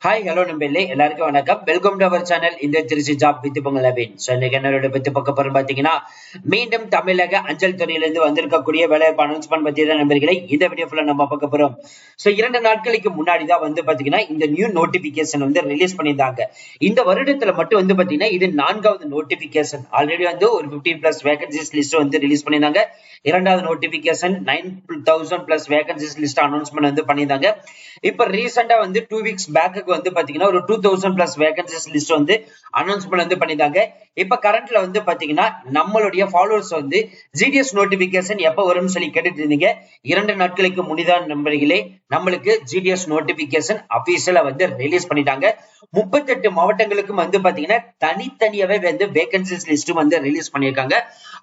Hi hello நம்பளே எல்லாருக்கும் வணக்கம். வெல்கம் டு அவர் சேனல் இந்த திருச்சி ஜாப் வித் பொங்கலவேன். ஸோ இன்னைக்கு என்னோட பத்தி பக்க போறோம் பாத்தீங்கன்னா, மீண்டும் தமிழக அஞ்சல் துறையிலிருந்து வந்திருக்கக்கூடிய வேலைவாய்ப்பு அனௌன்ஸ்மெண்ட் பத்தி தான் நண்பர்களே இந்த வீடியோ ஃபுல்லா நம்ம பார்க்க போறோம். ஸோ 2 நாட்களுக்கு முன்னாடி தான் பாத்தீங்கன்னா இந்த நியூ நோட்டிபிகேஷன் ரிலீஸ் பண்ணியிருந்தாங்க. இந்த வருடத்துல மட்டும் பாத்தீங்கன்னா இது 4வது நோட்டிபிகேஷன். ஆல்ரெடி ஒரு 15+ வேகன்சிஸ் லிஸ்ட் ரிலீஸ் பண்ணியிருந்தாங்க. 2வது நோட்டிபிகேஷன் 9,000+ வேகன்சிஸ் லிஸ்ட் அனௌன்ஸ்மெண்ட் பண்ணியிருந்தாங்க. இப்ப ரீசெண்டா 2 வீக்ஸ் பேக்கு பாத்தீங்கன்னா ஒரு 2,000+ வேகன்சிஸ் லிஸ்ட் அனௌன்ஸ்மெண்ட் பண்ணிட்டாங்க. இப்ப கரண்ட்ல பாத்தீங்கன்னா நம்மளுடைய ஃபாலோவர்ஸ் ஜிடிஎஸ் நோட்டிபிகேஷன் எப்ப வரும்னு சொல்லி கேட்டுட்டு இருந்தீங்க. 2 நாட்களுக்கு முன்னிதான் நண்பர்களே நம்மளுக்கு ஜிடிஎஸ் நோட்டிபிகேஷன் அபிஷியலா ரிலீஸ் பண்ணிட்டாங்க. 38 மாவட்டங்களுக்கும் பாத்தீங்கன்னா தனித்தனியாவே வேகன்சிஸ் லிஸ்ட் ரிலீஸ் பண்ணிருக்காங்க.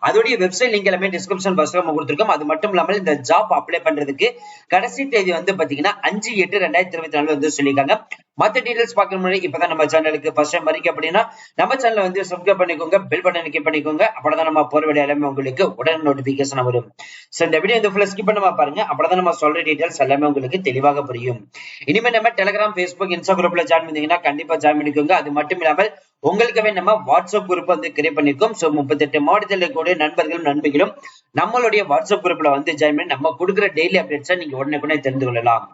அதோடைய வெப்சைட் லிங்க் எல்லாமே டிஸ்கிரிப்ஷன் பாக்ஸ்ல கொடுத்திருக்கோம். அது மட்டும் இல்லாமல் இந்த ஜாப் அப்ளை பண்றதுக்கு கடைசி தேதி பாத்தீங்கன்னா 5/8/2024 சொல்லிருக்காங்க. மத்த டீடைல்ஸ் பார்க்க முன்னாடி இப்பதான் நம்ம சேனலுக்கு ஃபர்ஸ்ட் டைம் வரீங்க அப்படின்னா நம்ம சேனலை சப்ஸ்கிரைப் பண்ணிக்கோங்க, பெல் பட்டன் கிளிக் பண்ணிக்கோங்க. அப்பதான் நம்ம போற வீடியோ எல்லாமே உங்களுக்கு உடனே நோட்டிபிகேஷன் வரும். சோ இந்த வீடியோ ஃபுல்லா ஸ்கிப் பண்ணாம பாருங்க. அப்பதான் நம்ம சொல்ற டீடைல்ஸ் எல்லாமே உங்களுக்கு தெளிவாக புரியும். இனிமே நம்ம டெலிகிராம், ஃபேஸ்புக், இன்ஸ்டா குரூப்ல ஜாயின் பண்ணீங்கன்னா கண்டிப்பா ஜாயின் பண்ணிக்கோங்க. அது மட்டும் இல்லாமல் உங்களுக்கவே நம்ம வாட்ஸ்அப் குரூப் கிரியேட் பண்ணிருக்கோம். சோ 38 மாவட்டத்தில் கூட நண்பர்களும் நண்பிகளும் நம்மளுடைய வாட்ஸ்அப் குரூப்ல ஜாயின் பண்ணி நம்ம கொடுக்குற டெய்லி அப்டேட்ஸை நீங்க உடனே தெரிந்து கொள்ளலாம்.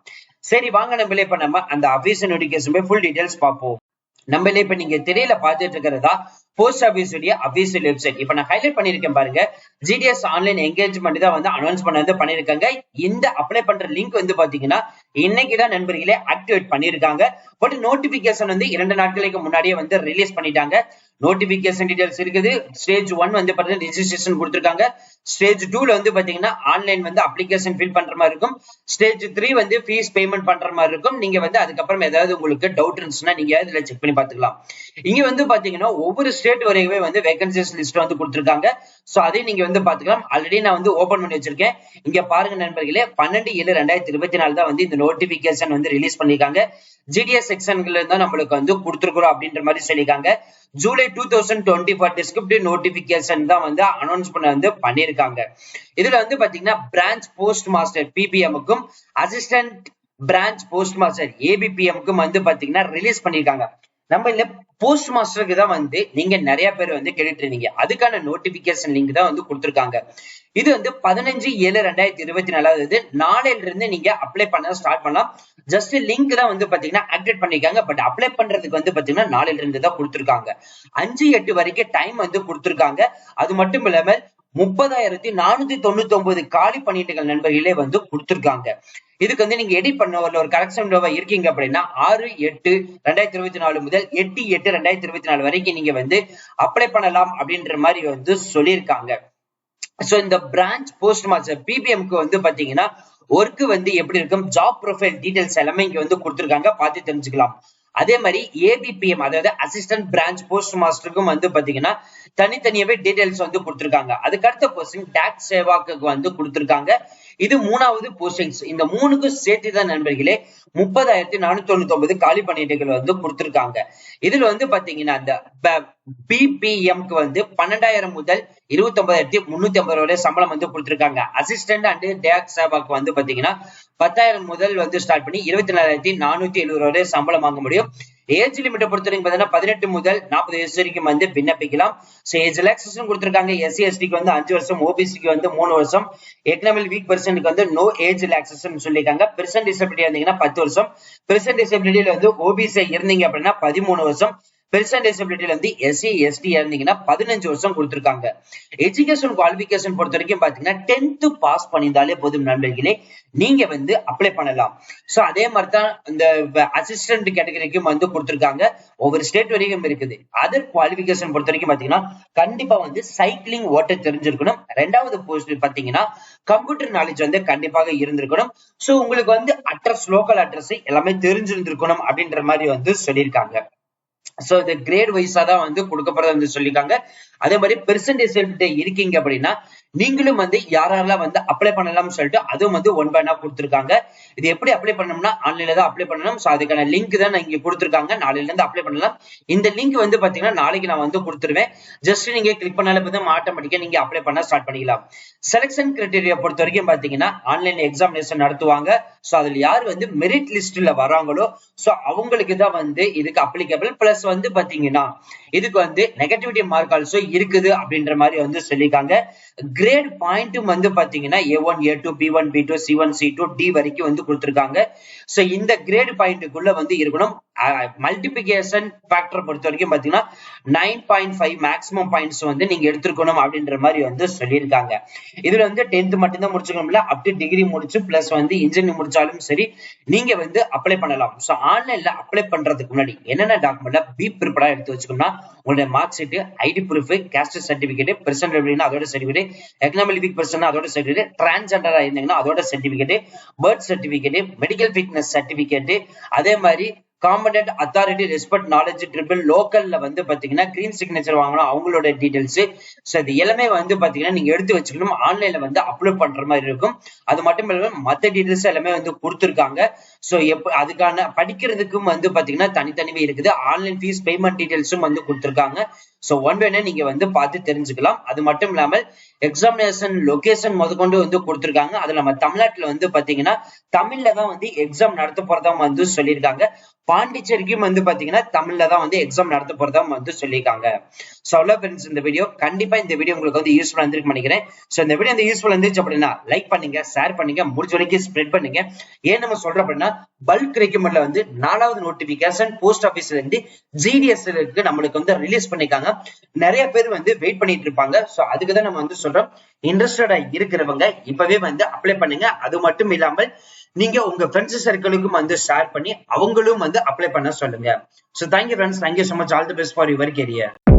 சரி வாங்க நம்மளே இப்ப நம்ம அந்த அபிஷியல் நோட்டிபிகேஷன் ஃபுல் டீடைல்ஸ் பார்ப்போம். நம்மளே இப்ப நீங்க திரையில பார்த்துட்டு இருக்கிறதா போஸ்ட் ஆபீஸ் உடைய அபிஷியல் வெப்சைட். இப்ப நான் ஹைலைட் பண்ணிருக்கேன் பாருங்க. ஜிடிஎஸ் ஆன்லைன் என்கேஜ்மெண்ட் தான் அனௌன்ஸ் பண்ணிருக்காங்க. இந்த அப்ளை பண்ற லிங்க் பாத்தீங்கன்னா இன்னைக்குதான் நண்பர்களே ஆக்டிவேட் பண்ணிருக்காங்க. பட் நோட்டிபிகேஷன் 2 நாட்களுக்கு முன்னாடியே ரிலீஸ் பண்ணிட்டாங்க. நோட்டிபிகேஷன் டீடைல்ஸ் இருக்குது. ஸ்டேஜ் 1 பாத்தீங்கன்னா ரெஜிஸ்ட்ரேஷன் கொடுத்திருக்காங்க. ஸ்டேஜ் 2ல பாத்தீங்கன்னா ஆன்லைன் அப்ளிகேஷன் ஃபில் பண்ற மாதிரி இருக்கும். ஸ்டேஜ் 3 ஃபீஸ் பேமெண்ட் பண்ற மாதிரி இருக்கும். நீங்க அதுக்கப்புறம் ஏதாவது உங்களுக்கு டவுட் இருந்துச்சுன்னா நீங்க இதுல செக் பண்ணி பாத்துக்கலாம். இங்க பாத்தீங்கன்னா ஒவ்வொரு ஸ்டேட் வரைக்குமே வேகன்சிஸ் லிஸ்ட் கொடுத்திருக்காங்க. சோ அதையும் நீங்க பாத்துக்கலாம். ஆல்ரெடி நான் ஓபன் பண்ணி வச்சிருக்கேன். இங்க பாருங்க நண்பர்களே 12/7/2024 தான் இந்த நோட்டிபிகேஷன் ரிலீஸ் பண்ணிருக்காங்க. ஜிடிஎஸ் செக்ஷன்ல தான் நம்மளுக்கு கொடுத்திருக்கிறோம் அப்படின்ற மாதிரி சொல்லிருக்காங்க. ஜூலை 2024 டிஸ்கிரிப்டிவ் நோட்டிபிகேஷன் தான் அனௌன்ஸ்மெண்ட் பண்ணிருக்காங்க. இதுல பாத்தீங்கன்னா பிரான்ச் போஸ்ட் மாஸ்டர் பிபிஎம்க்கும் அசிஸ்டன்ட் பிரான்ச் போஸ்ட் மாஸ்டர் ஏபிபிஎம்க்கும் பாத்தீங்கன்னா ரிலீஸ் பண்ணிருக்காங்க. நம்ம இல்ல போஸ்ட் மாஸ்டருக்கு தான் நீங்க நிறைய பேர் கேட்டுட்டு இருந்தீங்க. அதுக்கான நோட்டிபிகேஷன் லிங்க் தான் கொடுத்திருக்காங்க. இது 15/7/2024 நாளையில இருந்து நீங்க அப்ளை பண்ண ஸ்டார்ட் பண்ணலாம். ஜஸ்ட் லிங்க் தான் பாத்தீங்கன்னா ஆக்டிவேட் பண்ணிருக்காங்க. பட் அப்ளை பண்றதுக்கு பாத்தீங்கன்னா நாளையில இருந்து தான் கொடுத்திருக்காங்க. 5/8 வரைக்கும் டைம் கொடுத்திருக்காங்க. அது மட்டும் இல்லாம 30,499 காலி பணியிடங்கள் நண்பர்களே கொடுத்திருக்காங்க. இதுக்கு நீங்க எடிட் பண்ண ஒரு கரெக்ஷன் இருக்கீங்க அப்படின்னா 6/8/2024 முதல் 8/8/2024 வரைக்கும் நீங்க அப்ளை பண்ணலாம் அப்படின்ற மாதிரி சொல்லியிருக்காங்க. சோ இந்த பிரான்ச் போஸ்ட் மாஸ்டர் பிபிஎம்க்கு பாத்தீங்கன்னா ஒர்க் எப்படி இருக்கும், ஜாப் ப்ரொஃபைல் டீடைல்ஸ் எல்லாமே இங்க கொடுத்திருக்காங்க. பார்த்து தெரிஞ்சுக்கலாம். அதே மாதிரி ஏபிபிஎம் அதாவது அசிஸ்டன்ட் பிரான்ச் போஸ்ட் மாஸ்டருக்கும் பாத்தீங்கன்னா தனித்தனியாவே டீடைல்ஸ் கொடுத்திருக்காங்க. அதுக்கு அடுத்த போஸ்டிங் டாக்ஸ் சேவாக்கு கொடுத்திருக்காங்க. இது 3வது போஸ்டிங்ஸ். இந்த 3க்கும் சேர்த்துதான் நண்பர்களே 30,499 காலி பணியிடங்கள் கொடுத்திருக்காங்க. இதுல பாத்தீங்கன்னா அந்த பிபிஎம்க்கு 12,000 முதல் 29,350 வரை சம்பளம் கொடுத்திருக்காங்க. அசிஸ்டன்ட் அண்ட் டாக்ஸ் சேவாக்கு பாத்தீங்கன்னா 10,000 முதல் ஸ்டார்ட் பண்ணி 24,470 வரை சம்பளம் வாங்க முடியும். ஏஜ் லிமிட்டை பொறுத்தவரைக்கும் பாத்தீங்கன்னா 18 முதல் 40 வயசு வரைக்கும் விண்ணப்பிக்கலாம். ஏஜ் ரிலாக்சேஷன் கொடுத்திருக்காங்க. SC STக்கு 5 வருஷம், OBCக்கு 3 வருஷம், எக்கனாமிக் வீக் பர்சனுக்கு நோ ஏஜ் ரிலாக்சேஷன் சொல்லிருக்காங்க. பெர்சன் டிசபிலிட்டி இருந்தீங்கன்னா 10 வருஷம், பெர்சன் டிசபிலிட்டியில OBC இருந்தீங்க அப்படின்னா 13 வருஷம், பெர்சன் டிசபிலிட்டியில SC ST இருந்தீங்கன்னா 15 வருஷம் கொடுத்திருக்காங்க. எஜுகேஷன் குவாலிபிகேஷன் பொறுத்த வரைக்கும் பாத்தீங்கன்னா 10th பாஸ் பண்ணியிருந்தாலே போதும் நண்பர்களே நீங்க அப்ளை பண்ணலாம். சோ அதே மாதிரிதான் இந்த அசிஸ்டன்ட் கேட்டகரிக்கும் கொடுத்திருக்காங்க. ஒவ்வொரு ஸ்டேட் வரைக்கும் இருக்குது. அதர் குவாலிபிகேஷன் பொறுத்த வரைக்கும் பாத்தீங்கன்னா கண்டிப்பா சைக்கிளிங் ஓட்ட தெரிஞ்சிருக்கணும். 2வது போஸ்ட் பாத்தீங்கன்னா கம்ப்யூட்டர் நாலேஜ் கண்டிப்பாக இருந்திருக்கணும். சோ உங்களுக்கு அட்ரஸ், லோக்கல் அட்ரஸ் எல்லாமே தெரிஞ்சிருந்திருக்கணும் அப்படின்ற மாதிரி சொல்லியிருக்காங்க. சோ இது கிரேட் வைஸா தான் வந்து கொடுக்கப்படுறது வந்து சொல்லியிருக்காங்க. அதே மாதிரி பெர்சன்டேஜ் இருக்கீங்க அப்படின்னா நீங்களும் வந்து யாரெல்லாம் வந்து அப்ளை பண்ணலாம்னு சொல்லிட்டு அதுவும் வந்து ஒன் பை ஒன்னா கொடுத்துருக்காங்க. இது எப்படி அப்ளை பண்ணணும்னா ஆன்லைன்ல தான் அப்ளை பண்ணணும். சோ அதுக்கான லிங்க் தான் நான் இங்க கொடுத்துருக்காங்க. நாளையில இருந்து அப்ளை பண்ணலாம். இந்த லிங்க் வந்து பாத்தீங்கன்னா நாளைக்கு நான் வந்து கொடுத்துருவேன். ஜஸ்ட் நீங்க கிளிக் பண்ணாலே போதும் ஆட்டோமேட்டிக்கா நீங்க அப்ளை பண்ண ஸ்டார்ட் பண்ணிக்கலாம். செலக்ஷன் கிரைட்டீரியா பொறுத்த வரைக்கும் பாத்தீங்கன்னா ஆன்லைன் எக்ஸாமினேஷன் நடத்துவாங்க. சோ அதுல யார் வந்து மெரிட் லிஸ்ட்ல வராங்களோ சோ அவங்களுக்கு தான் வந்து இதுக்கு அப்ளிகபிள். பிளஸ் வந்து பாத்தீங்கன்னா இதுக்கு வந்து நெகட்டிவிட்டி மார்க் ஆல்சோ இருக்குது அப்படின்ற மாதிரி வந்து சொல்லியிருக்காங்க. கிரேட் பாயிண்ட்டும் வந்து பாத்தீங்கன்னா A1 A2 B1 B2 C1 C2 D வரைக்கும் வந்து கொடுத்திருக்காங்க. சோ இந்த கிரேட் பாயிண்ட்டுக்குள்ள வந்து இருக்கணும். மல்டிபிகேஷன் ஃபேக்டர் பொறுத்த வரைக்கும் பாத்தீங்கன்னா 9.5 மேக்ஸிமம் பாயிண்ட்ஸ் வந்து நீங்க எடுத்துக்கணும் அப்படின்ற மாதிரி வந்து சொல்லியிருக்காங்க. இதுல வந்து 10th மட்டும் தான் முடிச்சுக்கணும்ல, அப் டு டிகிரி முடிச்சு பிளஸ் வந்து இன்ஜினியரிங் முடிச்சாலும் சரி நீங்க வந்து அப்ளை பண்ணலாம். சோ ஆன்லைன்ல அப்ளை பண்றதுக்கு முன்னாடி என்னென்ன டாக்குமெண்ட்ல பி ப்ரிப்பரா எடுத்து வச்சுக்கணும்னா உங்களுடைய mark sheet, ID proof, caste certificate, present அப்படின்னா அதோட சர்டிபிகேட், எக்கனாமிக் வீக் பர்சன் அதோட சர்டிபிகேட், டிரான்ஸ்ஜெண்டரா இருந்தீங்கன்னா அதோட certificate, birth certificate, medical fitness certificate, அதே மாதிரி competent authority respect knowledge triple லோக்கல்ல வந்து பாத்தீங்கன்னா கிரீன் சிக்னேச்சர் வாங்கணும் அவங்களோட டீடைல்ஸ். சோ இது எல்லாமே வந்து பாத்தீங்கன்னா நீங்க எடுத்து வச்சுக்கணும். ஆன்லைன்ல வந்து அப்லோட் பண்ற மாதிரி இருக்கும். அது மட்டும் இல்லாம மத்த டீடைல்ஸ் எல்லாமே வந்து கொடுத்துருக்காங்க. சோ அதுக்கான படிக்கிறதுக்கும் வந்து பாத்தீங்கன்னா தனித்தனிவே இருக்குது. ஆன்லைன் ஃபீஸ் பேமெண்ட் டீடைல்ஸும் வந்து கொடுத்துருக்காங்க. சோ ஒன் பை ஒன் நீங்க வந்து பார்த்து தெரிஞ்சுக்கலாம். அது மட்டும் இல்லாமல் எக்ஸாமினேஷன் லொகேஷன் முதற்கொண்டு வந்து கொடுத்துருக்காங்க. அதுல நம்ம தமிழ்நாட்டுல வந்து பாத்தீங்கன்னா தமிழ்ல தான் வந்து எக்ஸாம் நடத்த போறதா வந்து சொல்லியிருக்காங்க. பாண்டிச்சேரிக்கும் வந்து பாத்தீங்கன்னா தமிழ்ல தான் வந்து எக்ஸாம் நடத்த போறதா வந்து சொல்லியிருக்காங்க. சோ அவ்வளவு ஃப்ரெண்ட்ஸ் இந்த வீடியோ. கண்டிப்பா இந்த வீடியோ உங்களுக்கு வந்து யூஸ்ஃபுல்லா இருந்திருக்கு நினைக்கிறேன். சோ இந்த வீடியோ வந்து யூஸ்ஃபுல்லா இருந்துச்சு அப்படின்னா லைக் பண்ணுங்க, ஷேர் பண்ணுங்க, முடிஞ்ச வரைக்கும் ஸ்ப்ரெட் பண்ணுங்க. ஏன் நம்ம சொல்றோம் அப்படின்னா பல்க் ரெக்ரூட்மெண்ட்ல வந்து 4வது நோட்டிபிகேஷன் போஸ்ட் ஆபீஸ்ல இருந்து GDS நம்மளுக்கு வந்து ரிலீஸ் பண்ணிருக்காங்க. நிறைய பேர் வந்து வெயிட் பண்ணிட்டு இருப்பாங்க. சோ அதுக்கு தான் நம்ம வந்து சொல்றோம், இன்ட்ரெஸ்டடா இருக்கிறவங்க இப்பவே வந்து அப்ளை பண்ணுங்க. அது மட்டும் இல்லாமல் நீங்க உங்க ஃப்ரெண்ட்ஸ் சர்க்கிளுக்கும் வந்து ஷேர் பண்ணி அவங்களும் வந்து அப்ளை பண்ண சொல்லுங்க. So thank you friends, thank you so much, all the best for your career.